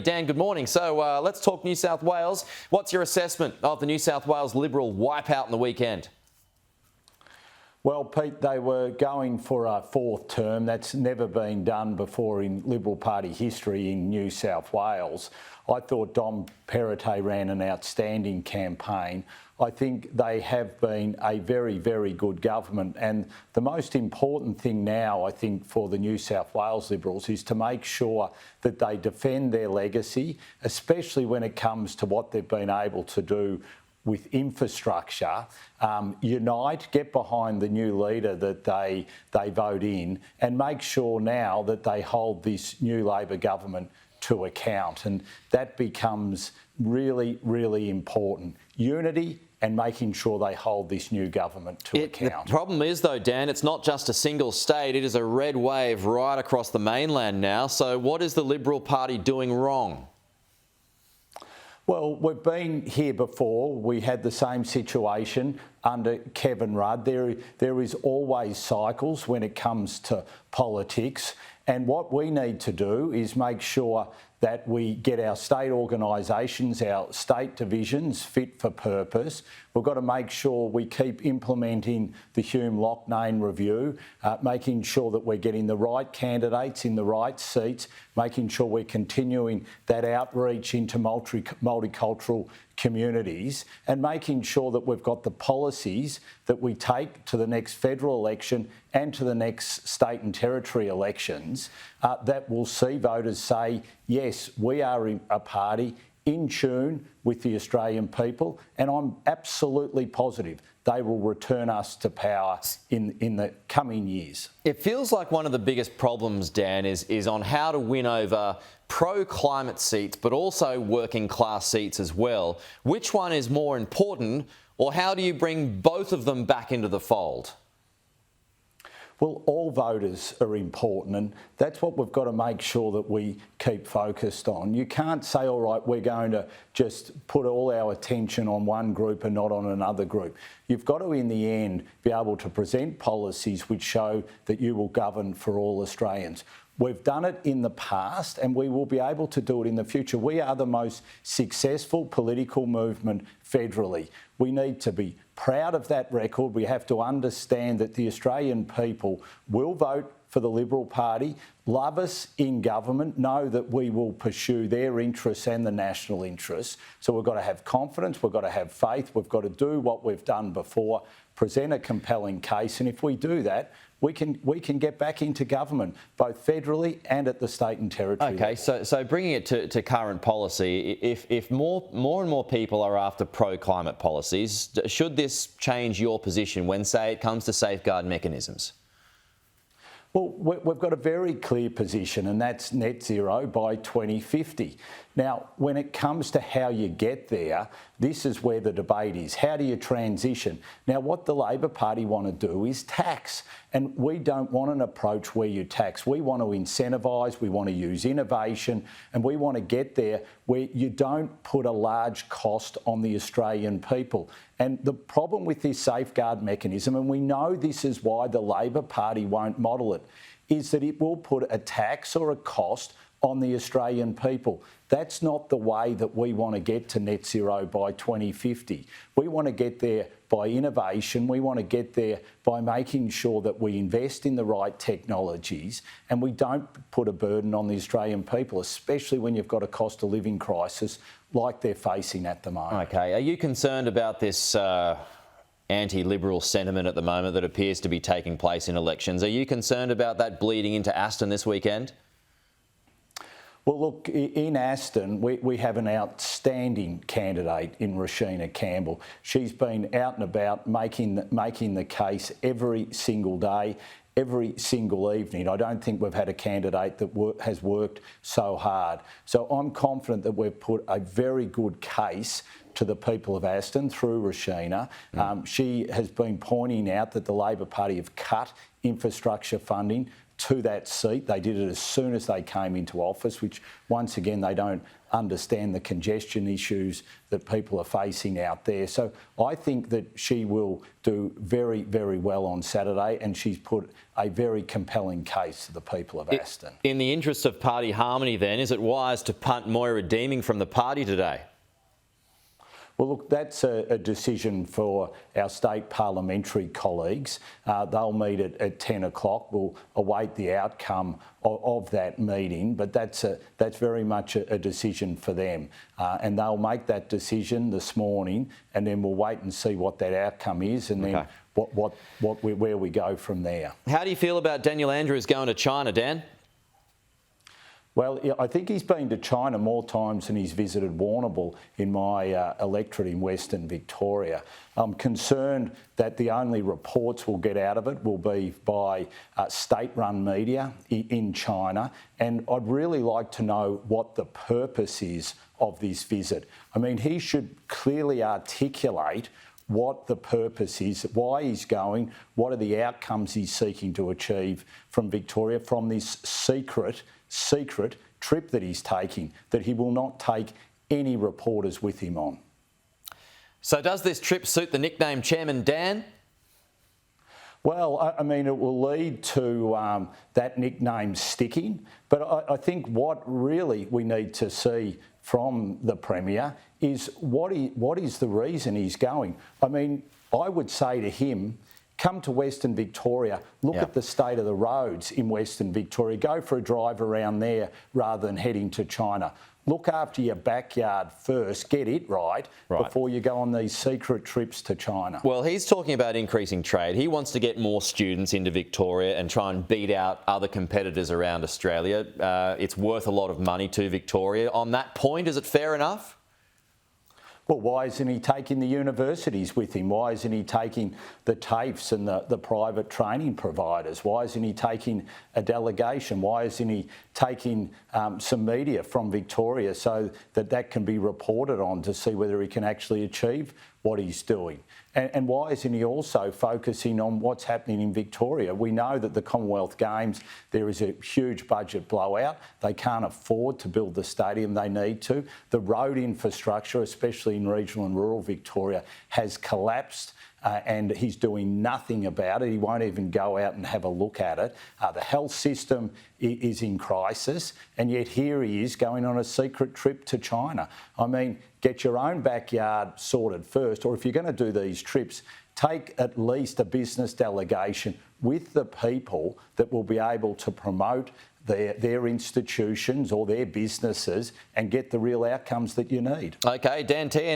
Dan, good morning. So let's talk New South Wales. What's your assessment of the New South Wales Liberal wipeout in the weekend? Well, Pete, they were going for a fourth term. That's never been done before in Liberal Party history in New South Wales. I thought Dom Perrottet ran an outstanding campaign. I think they have been a very, very good government. And the most important thing now, I think, for the New South Wales Liberals is to make sure that they defend their legacy, especially when it comes to what they've been able to do with infrastructure. Unite, get behind the new leader that they vote in, and make sure now that they hold this new Labor government to account. And that becomes really, really important. Unity and making sure they hold this new government to account. The problem is, though, Dan, it's not just a single state. It is a red wave right across the mainland now. So what is the Liberal Party doing wrong? Well, we've been here before. We had the same situation under Kevin Rudd. There is always cycles when it comes to politics. And what we need to do is make sure that we get our state organisations, our state divisions fit for purpose. We've got to make sure we keep implementing the Hume-Loughnane review, making sure that we're getting the right candidates in the right seats, making sure we're continuing that outreach into multicultural communities, and making sure that we've got the policies that we take to the next federal election and to the next state and territory elections that will see voters say, yes, we are a party in tune with the Australian people, and I'm absolutely positive they will return us to power in the coming years. It feels like one of the biggest problems, Dan, is on how to win over pro-climate seats, but also working class seats as well. Which one is more important, or how do you bring both of them back into the fold? Well, all voters are important, and that's what we've got to make sure that we keep focused on. You can't say, all right, we're going to just put all our attention on one group and not on another group. You've got to, in the end, be able to present policies which show that you will govern for all Australians. We've done it in the past and we will be able to do it in the future. We are the most successful political movement federally. We need to be proud of that record. We have to understand that the Australian people will vote for the Liberal Party, love us in government, know that we will pursue their interests and the national interests. So we've got to have confidence, we've got to have faith, we've got to do what we've done before, present a compelling case, and if we do that, we can get back into government, both federally and at the state and territory level. Okay, so bringing it to current policy, if more and more people are after pro-climate policies, should this change your position when, say, it comes to safeguard mechanisms? Well, we've got a very clear position, and that's net zero by 2050. Now, when it comes to how you get there, this is where the debate is. How do you transition? Now, what the Labor Party want to do is tax, and we don't want an approach where you tax. We want to incentivise, we want to use innovation, and we want to get there where you don't put a large cost on the Australian people. And the problem with this safeguard mechanism, and we know this is why the Labor Party won't model it, is that it will put a tax or a cost on the Australian people. That's not the way that we want to get to net zero by 2050. We want to get there by innovation. We want to get there by making sure that we invest in the right technologies and we don't put a burden on the Australian people, especially when you've got a cost of living crisis like they're facing at the moment. Okay, are you concerned about this anti-Liberal sentiment at the moment that appears to be taking place in elections? Are you concerned about that bleeding into Aston this weekend? Well, look, in Aston, we have an outstanding candidate in Rashina Campbell. She's been out and about making the case every single day, every single evening. I don't think we've had a candidate that has worked so hard. So I'm confident that we've put a very good case to the people of Aston through Rashina. She has been pointing out that the Labor Party have cut infrastructure funding to that seat. They did it as soon as they came into office, which once again, they don't understand the congestion issues that people are facing out there. So I think that she will do very, very well on Saturday, and she's put a very compelling case to the people of Aston. In the interest of party harmony then, is it wise to punt Moira Deeming from the party today? Well, look, that's a decision for our state parliamentary colleagues. They'll meet at 10 o'clock. We'll await the outcome of that meeting, but that's very much a decision for them. And they'll make that decision this morning, and then we'll wait and see what that outcome is, and then where we go from there. How do you feel about Daniel Andrews going to China, Dan? Well, I think he's been to China more times than he's visited Warrnambool in my electorate in Western Victoria. I'm concerned that the only reports we'll get out of it will be by state-run media in China, and I'd really like to know what the purpose is of this visit. I mean, he should clearly articulate what the purpose is, why he's going, what are the outcomes he's seeking to achieve from Victoria from this secret trip that he's taking, that he will not take any reporters with him on. So does this trip suit the nickname Chairman Dan? Well, I mean, it will lead to that nickname sticking, but I think what really we need to see from the Premier is what is the reason he's going. I mean, I would say to him, come to Western Victoria, look at the state of the roads in Western Victoria, go for a drive around there rather than heading to China. Look after your backyard first, get it right, before you go on these secret trips to China. Well, he's talking about increasing trade. He wants to get more students into Victoria and try and beat out other competitors around Australia. It's worth a lot of money to Victoria. On that point, is it fair enough? Well, why isn't he taking the universities with him? Why isn't he taking the TAFEs and the private training providers? Why isn't he taking a delegation? Why isn't he taking some media from Victoria so that can be reported on to see whether he can actually achieve what he's doing? And why isn't he also focusing on what's happening in Victoria? We know that the Commonwealth Games, there is a huge budget blowout. They can't afford to build the stadium they need to. The road infrastructure, especially in regional and rural Victoria, has collapsed. And he's doing nothing about it. He won't even go out and have a look at it. The health system is in crisis, and yet here he is going on a secret trip to China. I mean, get your own backyard sorted first, or if you're going to do these trips, take at least a business delegation with the people that will be able to promote their institutions or their businesses and get the real outcomes that you need. Okay, Dan Tehan.